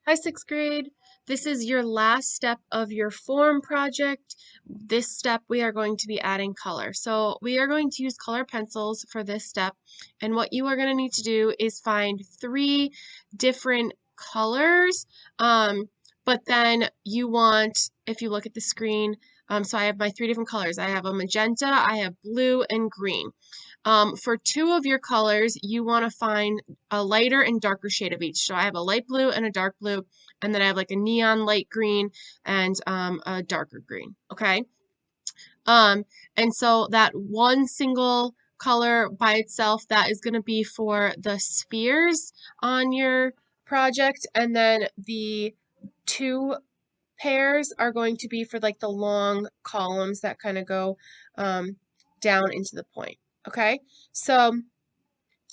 Hi, sixth grade. This is your last step of your form project. This step, we are going to be adding color. So we are going to use color pencils for this step. And what you are going to need to do is find 3 different colors. But then you want, if you look at the screen, so I have my 3 different colors. I have a magenta, I have blue, and green. For 2 of your colors, you want to find a lighter and darker shade of each. So I have a light blue and a dark blue, and then I have like a neon light green and a darker green. Okay. Um, and so that one single color by itself, that is going to be for the spheres on your project, and then the 2 pairs are going to be for like the long columns that kind of go down into the point. Okay, so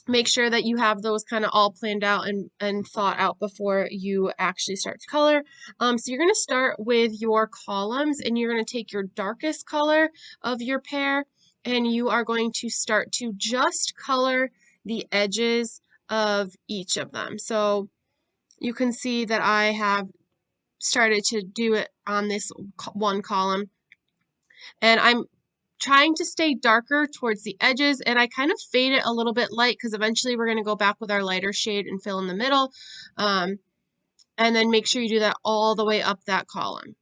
make sure that you have those kind of all planned out and thought out before you actually start to color. So you're going to start with your columns, and you're going to take your darkest color of your pair, and you are going to start to just color the edges of each of them. So you can see that I have started to do it on this one column, and I'm trying to stay darker towards the edges, and I kind of fade it a little bit light because eventually we're going to go back with our lighter shade and fill in the middle. And then make sure you do that all the way up that column.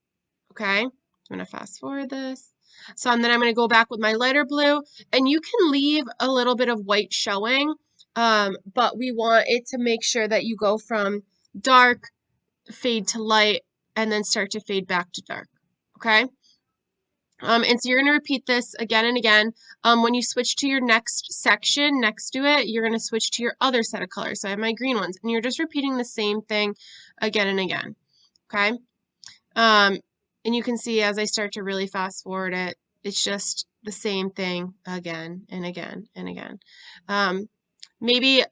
Okay, I'm going to fast forward this. So and then I'm going to go back with my lighter blue, and you can leave a little bit of white showing, but we want it to make sure that you go from dark, fade to light, and then start to fade back to dark. Okay. And so you're going to repeat this again and again. When you switch to your next section next to it, you're going to switch to your other set of colors. So I have my green ones, and you're just repeating the same thing again and again. Okay? And you can see as I start to really fast forward it, it's just the same thing again and again and again. Maybe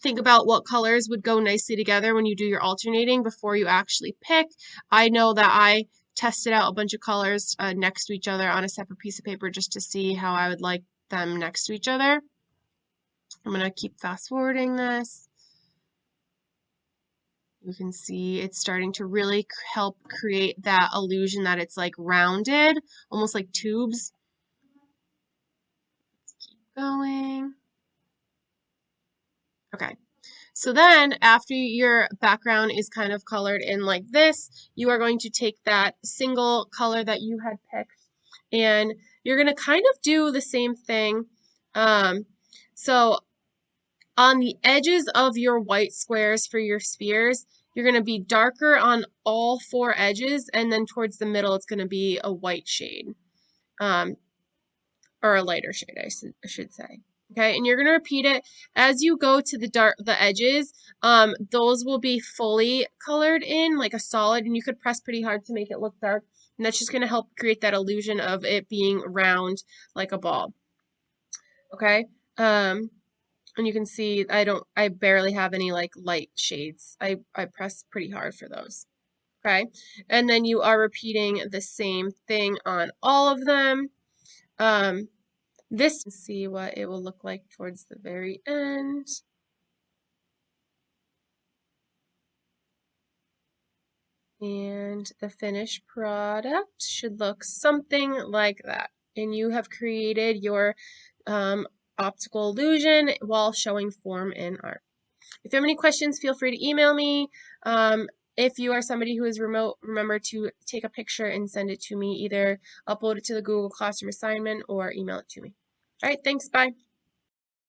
think about what colors would go nicely together when you do your alternating before you actually pick. I know that I tested out a bunch of colors next to each other on a separate piece of paper just to see how I would like them next to each other. I'm going to keep fast forwarding this. You can see it's starting to really help create that illusion that it's like rounded, almost like tubes. Let's keep going. Okay. So then after your background is kind of colored in like this, you are going to take that single color that you had picked, and you're going to kind of do the same thing. So on the edges of your white squares for your spheres, you're going to be darker on all 4 edges, and then towards the middle it's going to be a white shade, or a lighter shade, I should say. Okay, and you're going to repeat it as you go to the edges. Those will be fully colored in like a solid, and you could press pretty hard to make it look dark, and that's just going to help create that illusion of it being round like a ball. Okay, and you can see I barely have any like light shades. I press pretty hard for those. Okay, and then you are repeating the same thing on all of them. This to see what it will look like towards the very end. And the finished product should look something like that. And you have created your optical illusion while showing form in art. If you have any questions, feel free to email me. If you are somebody who is remote, remember to take a picture and send it to me. Either upload it to the Google Classroom assignment or email it to me. All right, thanks, bye.